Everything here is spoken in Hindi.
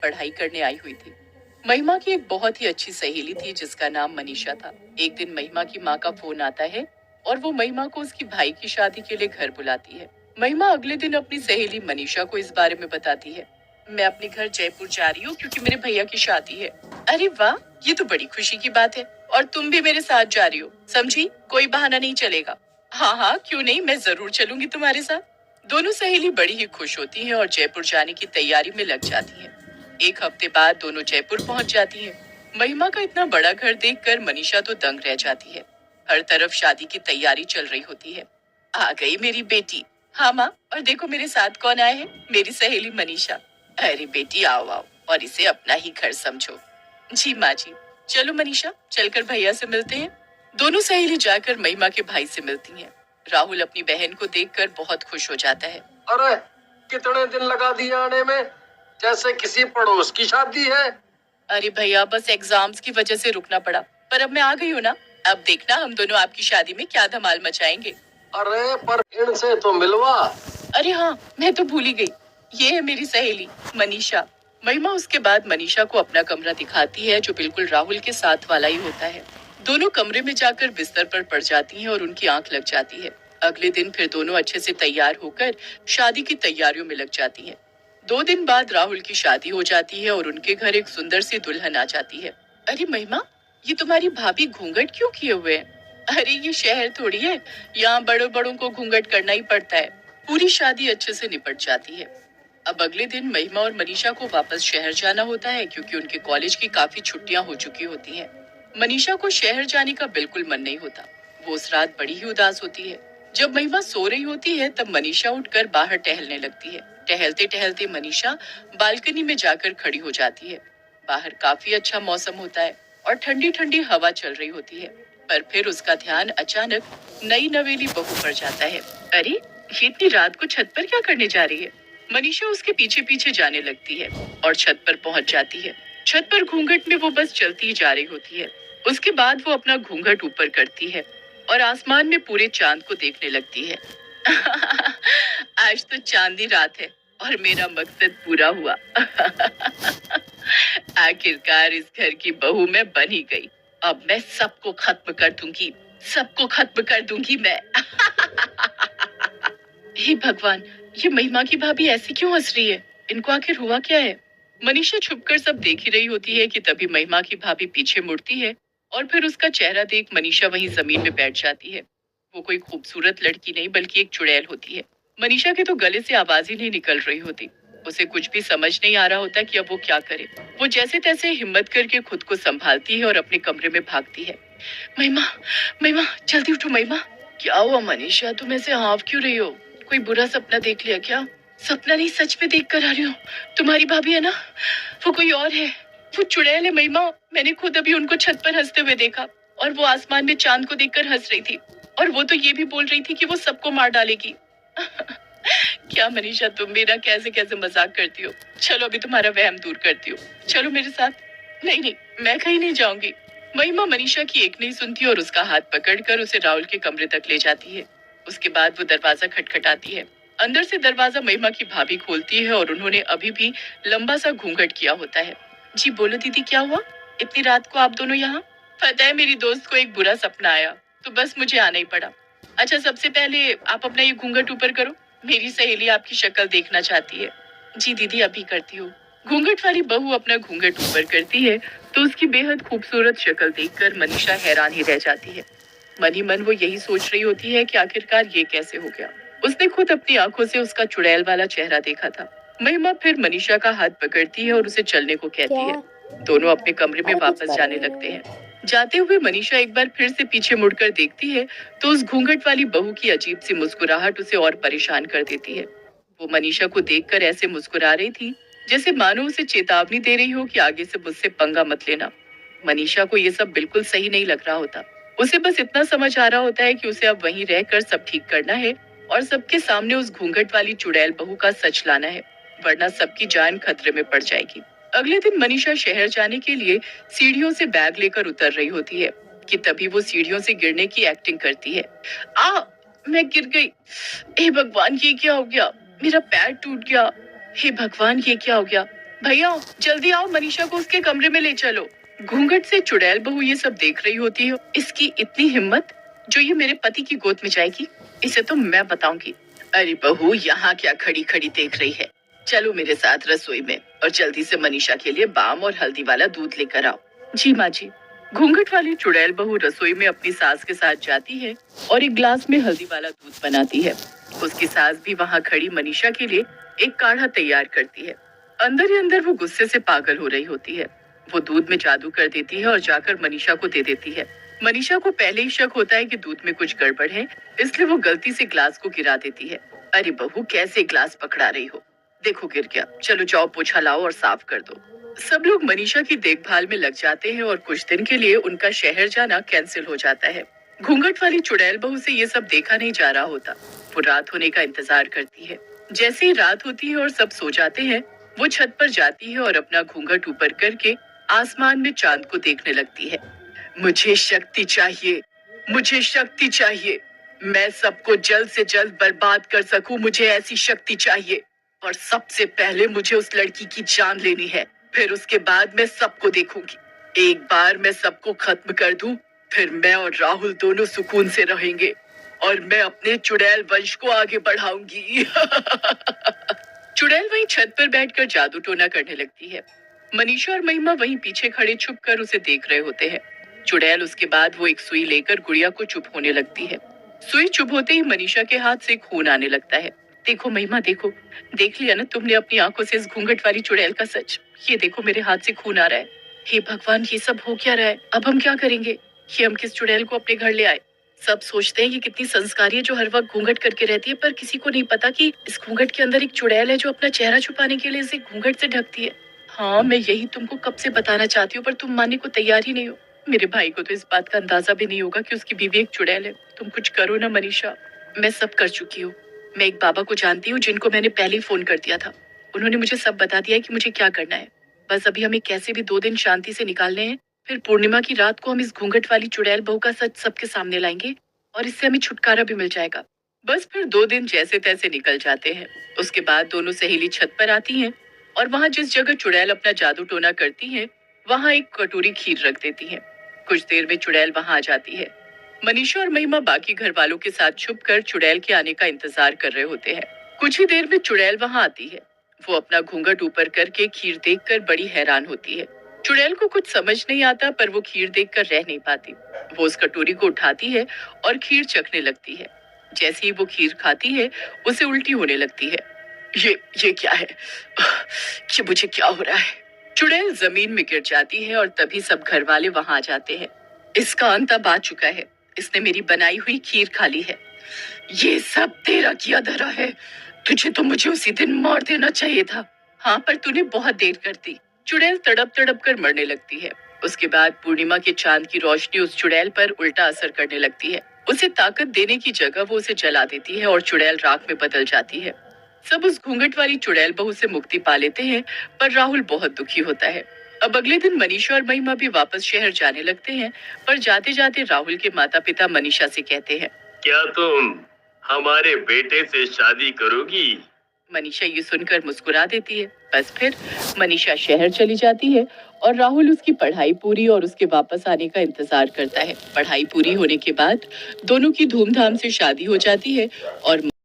पढ़ाई करने आई हुई थी। महिमा की एक बहुत ही अच्छी सहेली थी जिसका नाम मनीषा था। एक दिन महिमा की माँ का फोन आता है और वो महिमा को उसकी भाई की शादी के लिए घर बुलाती है। महिमा अगले दिन अपनी सहेली मनीषा को इस बारे में बताती है। मैं अपने घर जयपुर जा रही हूँ क्योंकि मेरे भैया की शादी है। अरे वाह, ये तो बड़ी खुशी की बात है। और तुम भी मेरे साथ जा रही हो, समझी? कोई बहाना नहीं चलेगा। हाँ हाँ, क्यों नहीं, मैं जरूर चलूंगी तुम्हारे साथ। दोनों सहेली बड़ी ही खुश होती हैं और जयपुर जाने की तैयारी में लग जाती हैं। एक हफ्ते बाद दोनों जयपुर पहुंच जाती हैं। महिमा का इतना बड़ा घर देखकर मनीषा तो दंग रह जाती है। हर तरफ शादी की तैयारी चल रही होती है। आ गई मेरी बेटी। हाँ माँ, और देखो मेरे साथ कौन आए हैं, मेरी सहेली मनीषा। अरे बेटी, आओ आओ, और इसे अपना ही घर समझो। जी माँ जी। चलो मनीषा, चलकर भैया से मिलते हैं। दोनों सहेली जाकर महिमा के भाई से मिलती हैं। राहुल अपनी बहन को देखकर बहुत खुश हो जाता है। अरे कितने दिन लगा दिए आने में, जैसे किसी पड़ोस की शादी है। अरे भैया, बस एग्जाम्स की वजह से रुकना पड़ा, पर अब मैं आ गई हूँ ना। अब देखना हम दोनों आपकी शादी में क्या धमाल मचाएंगे। अरे पर इनसे तो मिलवा। अरे हाँ, मैं तो भूल ही गई। ये है मेरी सहेली मनीषा। महिमा उसके बाद मनीषा को अपना कमरा दिखाती है जो बिल्कुल राहुल के साथ वाला ही होता है। दोनों कमरे में जाकर बिस्तर पर पड़ जाती हैं और उनकी आंख लग जाती है। अगले दिन फिर दोनों अच्छे से तैयार होकर शादी की तैयारियों में लग जाती हैं। 2 दिन बाद राहुल की शादी हो जाती है और उनके घर एक सुंदर सी दुल्हन आ जाती है। अरे महिमा, ये तुम्हारी भाभी घूंघट क्यों किए हुए हैं? अरे ये शहर थोड़ी है, यहाँ बड़ों बड़ों को घूंघट करना ही पड़ता है। पूरी शादी अच्छे से निपट जाती है। अब अगले दिन महिमा और मनीषा को वापस शहर जाना होता है क्योंकि उनके कॉलेज की काफी छुट्टियां हो चुकी होती हैं। मनीषा को शहर जाने का बिल्कुल मन नहीं होता। वो उस रात बड़ी ही उदास होती है। जब महिमा सो रही होती है तब मनीषा उठकर बाहर टहलने लगती है। टहलते टहलते मनीषा बालकनी में जाकर खड़ी हो जाती है। बाहर काफी अच्छा मौसम होता है और ठंडी ठंडी हवा चल रही होती है। पर फिर उसका ध्यान अचानक नई नवेली बहू पर जाता है। अरे, ये इतनी रात को छत पर क्या करने जा रही है? मनीषा उसके पीछे पीछे जाने लगती है और छत पर पहुंच जाती है। छत पर घूंघट में वो बस चलती ही जा रही होती है। उसके बाद वो अपना घूंघट ऊपर करती है और आसमान में पूरे चांद को देखने लगती है। आज तो चांदी रात है और मेरा मकसद पूरा हुआ। आखिरकार इस घर की बहू मैं बन ही गई। अब मैं सबको खत्म कर दूंगी, सबको खत्म कर दूंगी मैं। हे भगवान, ये महिमा की भाभी ऐसी क्यों हंस रही है? इनको आखिर हुआ क्या है? मनीषा छुपकर सब देख ही रही होती है कि तभी महिमा की भाभी पीछे मुड़ती है और फिर उसका चेहरा देख मनीषा वहीं जमीन में बैठ जाती है। वो कोई खूबसूरत लड़की नहीं बल्कि एक चुड़ैल होती है। मनीषा के तो गले से आवाज ही नहीं निकल रही होती। उसे कुछ भी समझ नहीं आ रहा होता कि अब वो क्या करे। वो जैसे तैसे हिम्मत करके खुद को संभालती है और अपने कमरे में भागती है। महिमा, महिमा, जल्दी उठो महिमा। क्या हुआ मनीषा, तुम ऐसे हाँफ क्यों रही हो? कोई बुरा सपना देख लिया क्या? सपना नहीं, सच में देख कर आ रही हूँ। तुम्हारी भाभी है ना? वो कोई और है, वो चुड़ैल है महिमा। मैंने खुद अभी उनको छत पर हंसते हुए देखा और वो आसमान में चांद को देखकर हंस रही थी और वो तो ये भी बोल रही थी कि वो सबको मार डालेगी। क्या मनीषा, तुम मेरा कैसे कैसे मजाक करती हो। चलो अभी तुम्हारा वहम दूर करती हूँ, चलो मेरे साथ। नहीं नहीं, मैं कहीं नहीं जाऊंगी। महिमा मनीषा की एक नहीं सुनती और उसका हाथ पकड़कर उसे राहुल के कमरे तक ले जाती है। उसके बाद वो दरवाजा खटखटाती है। अंदर से दरवाजा महिमा की भाभी खोलती है और उन्होंने अभी भी लंबा सा घूंघट किया होता है। जी बोलो दीदी, क्या हुआ? इतनी रात को आप दोनों यहाँ? पता है, मेरी दोस्त को एक बुरा सपना आया तो बस मुझे आना ही पड़ा। अच्छा, सबसे पहले आप अपना ये घूंघट ऊपर करो, मेरी सहेली आपकी शक्ल देखना चाहती है। जी दीदी, अभी करती हूँ। घूंघट वाली बहू अपना घूंघट ऊपर करती है तो उसकी बेहद खूबसूरत शक्ल देखकर मनीषा हैरान ही रह जाती है। मन ही मन वो यही सोच रही होती है कि आखिरकार ये कैसे हो गया। उसने खुद अपनी आंखों से उसका चुड़ैल वाला चेहरा देखा था। महिमा फिर मनीषा का हाथ पकड़ती है और उसे चलने को कहती है। दोनों अपने कमरे में वापस जाने लगते हैं। जाते हुए मनीषा एक बार फिर से पीछे मुड़कर देखती है तो उस घूंघट वाली बहू की अजीब सी मुस्कुराहट उसे और परेशान कर देती है। वो मनीषा को देखकर ऐसे मुस्कुरा रही थी जैसे मानो उसे चेतावनी दे रही हो कि आगे से मुझसे पंगा मत लेना। मनीषा को ये सब बिल्कुल सही नहीं लग रहा होता। उसे बस इतना समझ आ रहा होता है कि उसे अब वहीं रहकर सब ठीक करना है और सबके सामने उस घूंघट वाली चुड़ैल बहू का सच लाना है, वरना सबकी जान खतरे में पड़ जाएगी। अगले दिन मनीषा शहर जाने के लिए सीढ़ियों से बैग लेकर उतर रही होती है कि तभी वो सीढ़ियों से गिरने की एक्टिंग करती है। आ, मैं गिर गई। हे भगवान, ये क्या हो गया? मेरा पैर टूट गया। हे भगवान, ये क्या हो गया? भैया जल्दी आओ, मनीषा को उसके कमरे में ले चलो। घूंघट से चुड़ैल बहू ये सब देख रही होती है। इसकी इतनी हिम्मत जो ये मेरे पति की गोद में जाएगी, इसे तो मैं बताऊंगी। अरे बहू, यहाँ क्या खड़ी खड़ी देख रही है? चलो मेरे साथ रसोई में और जल्दी से मनीषा के लिए बाम और हल्दी वाला दूध लेकर आओ। जी माँ जी। घूंघट वाली चुड़ैल बहू रसोई में अपनी सास के साथ जाती है और एक ग्लास में हल्दी वाला दूध बनाती है। उसकी सास भी वहाँ खड़ी मनीषा के लिए एक काढ़ा तैयार करती है। अंदर ही अंदर वो गुस्से से पागल हो रही होती है। वो दूध में जादू कर देती है और जाकर मनीषा को दे देती है। मनीषा को पहले ही शक होता है कि दूध में कुछ गड़बड़ है, इसलिए वो गलती से ग्लास को गिरा देती है। अरे बहू, कैसे ग्लास पकड़ा रही हो? देखो गिर गया। चलो जाओ, पोछा लाओ और साफ कर दो। सब लोग मनीषा की देखभाल में लग जाते हैं और कुछ दिन के लिए उनका शहर जाना कैंसिल हो जाता है। घूंघट वाली चुड़ैल बहू से ये सब देखा नहीं जा रहा होता। वो रात होने का इंतजार करती है। जैसे ही रात होती है और सब सो जाते हैं, वो छत पर जाती है और अपना घूंघट ऊपर करके आसमान में चांद को देखने लगती है। मुझे शक्ति चाहिए, मुझे शक्ति चाहिए। मैं सबको जल्द से जल्द बर्बाद कर सकूं, मुझे ऐसी शक्ति चाहिए। और सबसे पहले मुझे उस लड़की की जान लेनी है, फिर उसके बाद मैं सबको देखूंगी। एक बार मैं सबको खत्म कर दूं, फिर मैं और राहुल दोनों सुकून से रहेंगे और मैं अपने चुड़ैल वंश को आगे बढ़ाऊंगी। चुड़ैल वहीं छत पर बैठकर जादू टोना करने लगती है। मनीषा और महिमा वहीं पीछे खड़े छुप कर उसे देख रहे होते हैं। चुड़ैल उसके बाद वो एक सुई लेकर गुड़िया को चुप होने लगती है। सुई चुप होते ही मनीषा के हाथ से खून आने लगता है। देखो महिमा, देखो, देख लिया ना तुमने अपनी आंखों से इस घूंघट वाली चुड़ैल का सच? ये देखो मेरे हाथ से खून आ रहा है। हे भगवान, ये सब हो क्या रहा है? अब हम क्या करेंगे? ये हम किस चुड़ैल को अपने घर ले आए? सब सोचते हैं कि कितनी संस्कारी है जो हर वक्त घूंघट करके रहती है, पर किसी को नहीं पता कि इस घूंघट के अंदर एक चुड़ैल है जो अपना चेहरा छुपाने के लिए इसे घूंघट से ढकती है। हाँ, मैं यही तुमको कब से बताना चाहती हूँ, पर तुम मानने को तैयार ही नहीं हो। मेरे भाई को तो इस बात का अंदाजा भी नहीं होगा कि उसकी बीवी एक चुड़ैल है। तुम कुछ करो ना मनीषा। मैं सब कर चुकी हूँ। मैं एक बाबा को जानती हूँ जिनको मैंने पहले ही फोन कर दिया था। उन्होंने मुझे सब बता दिया है कि मुझे क्या करना है। बस अभी हमें कैसे भी 2 दिन शांति से निकालने हैं, फिर पूर्णिमा की रात को हम इस घूंघट वाली चुड़ैल बहू का सच सबके सामने लाएंगे और इससे हमें छुटकारा भी मिल जाएगा। बस फिर 2 दिन जैसे तैसे निकल जाते हैं। उसके बाद दोनों सहेली छत पर आती हैं और वहां जिस जगह चुड़ैल अपना जादू टोना करती है, वहां एक कटोरी खीर रख देती है। कुछ देर में चुड़ैल वहां आ जाती है। मनीषा और महिमा बाकी घर वालों के साथ छुपकर चुड़ैल के आने का इंतजार कर रहे होते हैं। कुछ ही देर में चुड़ैल वहां आती है। वो अपना घूंघट ऊपर करके खीर देखकर बड़ी हैरान होती है। चुड़ैल को कुछ समझ नहीं आता, पर वो खीर देखकर रह नहीं पाती। वो उस कटोरी को उठाती है और खीर चखने लगती है। जैसे ही वो खीर खाती है, उसे उल्टी होने लगती है। ये क्या है? ये मुझे क्या हो रहा है? चुड़ैल जमीन में गिर जाती है और तभी सब घर वाले वहां आ जाते हैं। इसका अंत अब आ चुका है। इसने मेरी बनाई हुई खीर खा ली है। ये सब तेरा किया धरा है। तुझे तो मुझे उसी दिन मार देना चाहिए था। हाँ, पर तूने बहुत देर कर दी। चुड़ैल तड़प तड़प कर मरने लगती है। उसके बाद पूर्णिमा के चांद की रोशनी उस चुड़ैल पर उल्टा असर करने लगती है। उसे ताकत देने की जगह वो उसे जला देती है और चुड़ैल राख में बदल जाती है। सब उस घूंघट वाली चुड़ैल बहू से मुक्ति पा लेते हैं, पर राहुल बहुत दुखी होता है। अब अगले दिन मनीषा और महिमा भी वापस शहर जाने लगते हैं, पर जाते जाते राहुल के माता पिता मनीषा से कहते हैं, क्या तुम हमारे बेटे से शादी करोगी? मनीषा ये सुनकर मुस्कुरा देती है। बस फिर मनीषा शहर चली जाती है और राहुल उसकी पढ़ाई पूरी और उसके वापस आने का इंतजार करता है। पढ़ाई पूरी होने के बाद दोनों की धूमधाम से शादी हो जाती है और